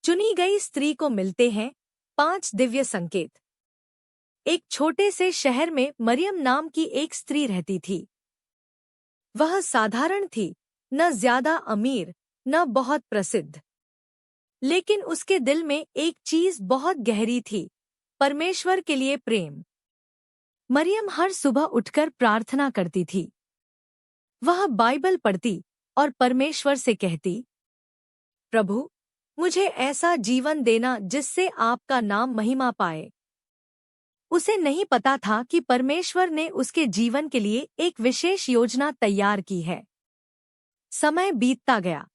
चुनी गई स्त्री को मिलते हैं 5 दिव्य संकेत। एक छोटे से शहर में मरियम नाम की एक स्त्री रहती थी। वह साधारण थी, न ज्यादा अमीर न बहुत प्रसिद्ध, लेकिन उसके दिल में एक चीज बहुत गहरी थी, परमेश्वर के लिए प्रेम। मरियम हर सुबह उठकर प्रार्थना करती थी। वह बाइबल पढ़ती और परमेश्वर से कहती, प्रभु, मुझे ऐसा जीवन देना जिससे आपका नाम महिमा पाए। उसे नहीं पता था कि परमेश्वर ने उसके जीवन के लिए एक विशेष योजना तैयार की है। समय बीतता गया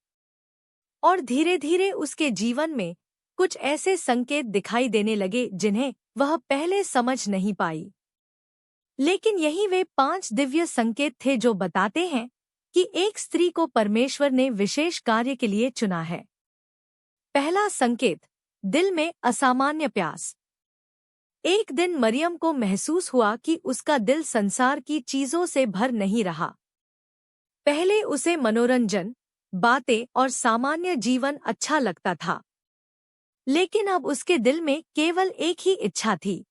और धीरे धीरे उसके जीवन में कुछ ऐसे संकेत दिखाई देने लगे जिन्हें वह पहले समझ नहीं पाई। लेकिन यही वे 5 दिव्य संकेत थे जो बताते हैं कि एक स्त्री को परमेश्वर ने विशेष कार्य के लिए चुना है। पहला संकेत, दिल में असामान्य प्यास। एक दिन मरियम को महसूस हुआ कि उसका दिल संसार की चीजों से भर नहीं रहा। पहले उसे मनोरंजन, बातें और सामान्य जीवन अच्छा लगता था, लेकिन अब उसके दिल में केवल एक ही इच्छा थी,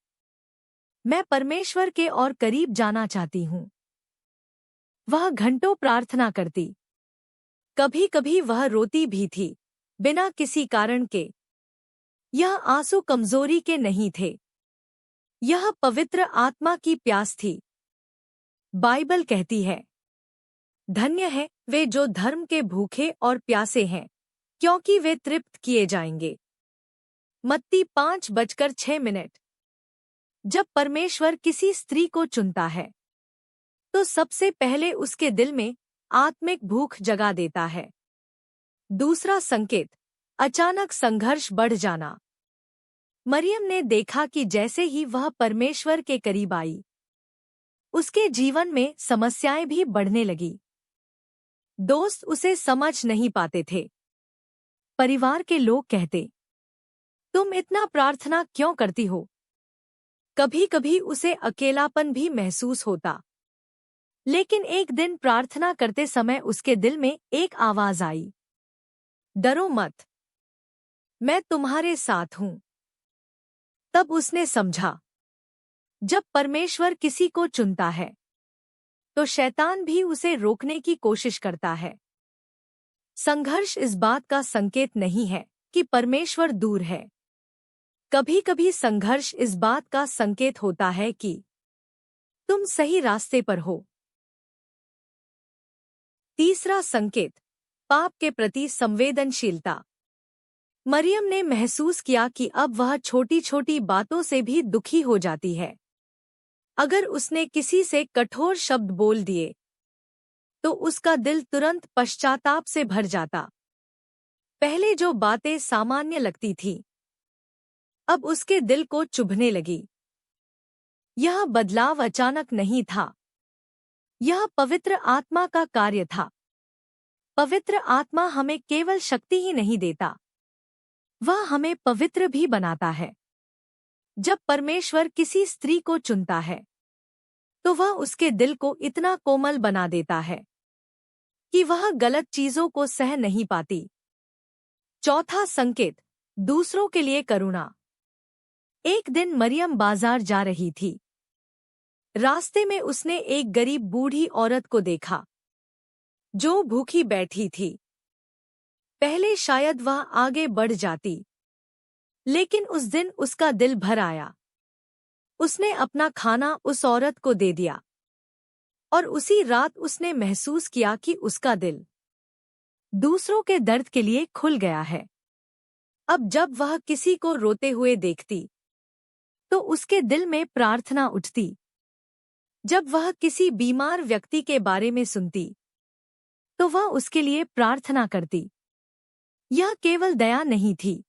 मैं परमेश्वर के और करीब जाना चाहती हूँ। वह घंटों प्रार्थना करती। कभी-कभी वह रोती भी थी, बिना किसी कारण के। यह आंसू कमजोरी के नहीं थे, यह पवित्र आत्मा की प्यास थी। बाइबल कहती है, धन्य है वे जो धर्म के भूखे और प्यासे हैं, क्योंकि वे तृप्त किए जाएंगे। मत्ती 5:06। जब परमेश्वर किसी स्त्री को चुनता है तो सबसे पहले उसके दिल में आत्मिक भूख जगा देता है। दूसरा संकेत, अचानक संघर्ष बढ़ जाना। मरियम ने देखा कि जैसे ही वह परमेश्वर के करीब आई, उसके जीवन में समस्याएं भी बढ़ने लगी। दोस्त उसे समझ नहीं पाते थे। परिवार के लोग कहते, तुम इतना प्रार्थना क्यों करती हो? कभी-कभी उसे अकेलापन भी महसूस होता। लेकिन एक दिन प्रार्थना करते समय उसके दिल में एक आवाज आई, डरो मत, मैं तुम्हारे साथ हूं। तब उसने समझा, जब परमेश्वर किसी को चुनता है तो शैतान भी उसे रोकने की कोशिश करता है। संघर्ष इस बात का संकेत नहीं है कि परमेश्वर दूर है। कभी-कभी संघर्ष इस बात का संकेत होता है कि तुम सही रास्ते पर हो। तीसरा संकेत, पाप के प्रति संवेदनशीलता। मरियम ने महसूस किया कि अब वह छोटी-छोटी बातों से भी दुखी हो जाती है। अगर उसने किसी से कठोर शब्द बोल दिए तो उसका दिल तुरंत पश्चाताप से भर जाता। पहले जो बातें सामान्य लगती थी, अब उसके दिल को चुभने लगी। यह बदलाव अचानक नहीं था, यह पवित्र आत्मा का कार्य था। पवित्र आत्मा हमें केवल शक्ति ही नहीं देता, वह हमें पवित्र भी बनाता है। जब परमेश्वर किसी स्त्री को चुनता है तो वह उसके दिल को इतना कोमल बना देता है कि वह गलत चीजों को सह नहीं पाती। चौथा संकेत, दूसरों के लिए करुणा। एक दिन मरियम बाजार जा रही थी। रास्ते में उसने एक गरीब बूढ़ी औरत को देखा जो भूखी बैठी थी। पहले शायद वह आगे बढ़ जाती, लेकिन उस दिन उसका दिल भर आया। उसने अपना खाना उस औरत को दे दिया और उसी रात उसने महसूस किया कि उसका दिल दूसरों के दर्द के लिए खुल गया है। अब जब वह किसी को रोते हुए देखती तो उसके दिल में प्रार्थना उठती। जब वह किसी बीमार व्यक्ति के बारे में सुनती तो वह उसके लिए प्रार्थना करती। यह केवल दया नहीं थी,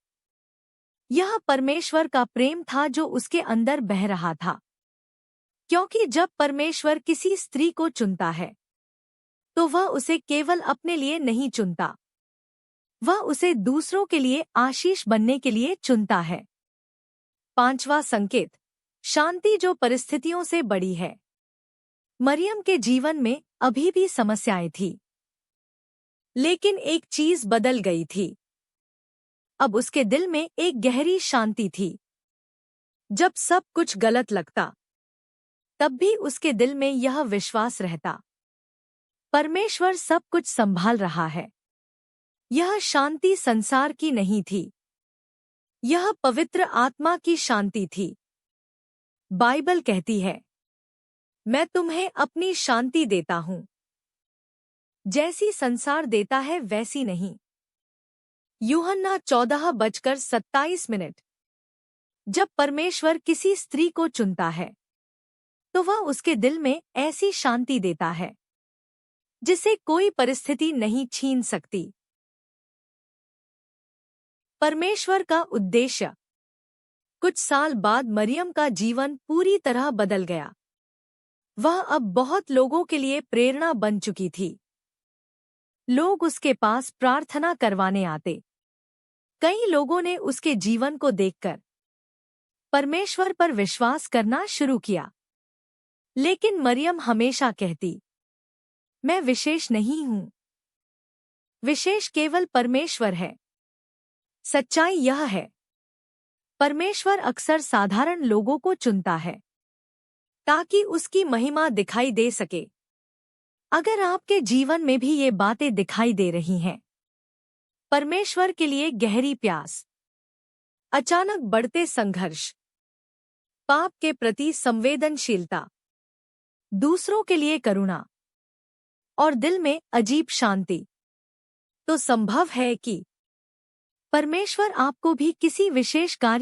यह परमेश्वर का प्रेम था जो उसके अंदर बह रहा था। क्योंकि जब परमेश्वर किसी स्त्री को चुनता है तो वह उसे केवल अपने लिए नहीं चुनता, वह उसे दूसरों के लिए आशीष बनने के लिए चुनता है। पांचवा संकेत, शांति जो परिस्थितियों से बड़ी है। मरियम के जीवन में अभी भी समस्याएं थी, लेकिन एक चीज बदल गई थी। अब उसके दिल में एक गहरी शांति थी। जब सब कुछ गलत लगता, तब भी उसके दिल में यह विश्वास रहता, परमेश्वर सब कुछ संभाल रहा है। यह शांति संसार की नहीं थी, यह पवित्र आत्मा की शांति थी। बाइबल कहती है, मैं तुम्हें अपनी शांति देता हूँ, जैसी संसार देता है वैसी नहीं। यूहन्ना 14:27। जब परमेश्वर किसी स्त्री को चुनता है, तो वह उसके दिल में ऐसी शांति देता है जिसे कोई परिस्थिति नहीं छीन सकती। परमेश्वर का उद्देश्य। कुछ साल बाद मरियम का जीवन पूरी तरह बदल गया। वह अब बहुत लोगों के लिए प्रेरणा बन चुकी थी। लोग उसके पास प्रार्थना करवाने आते। कई लोगों ने उसके जीवन को देखकर परमेश्वर पर विश्वास करना शुरू किया। लेकिन मरियम हमेशा कहती, मैं विशेष नहीं हूँ, विशेष केवल परमेश्वर है। सच्चाई यह है, परमेश्वर अक्सर साधारण लोगों को चुनता है ताकि उसकी महिमा दिखाई दे सके। अगर आपके जीवन में भी ये बातें दिखाई दे रही हैं, परमेश्वर के लिए गहरी प्यास, अचानक बढ़ते संघर्ष, पाप के प्रति संवेदनशीलता, दूसरों के लिए करुणा और दिल में अजीब शांति, तो संभव है कि परमेश्वर आपको भी किसी विशेष कार्य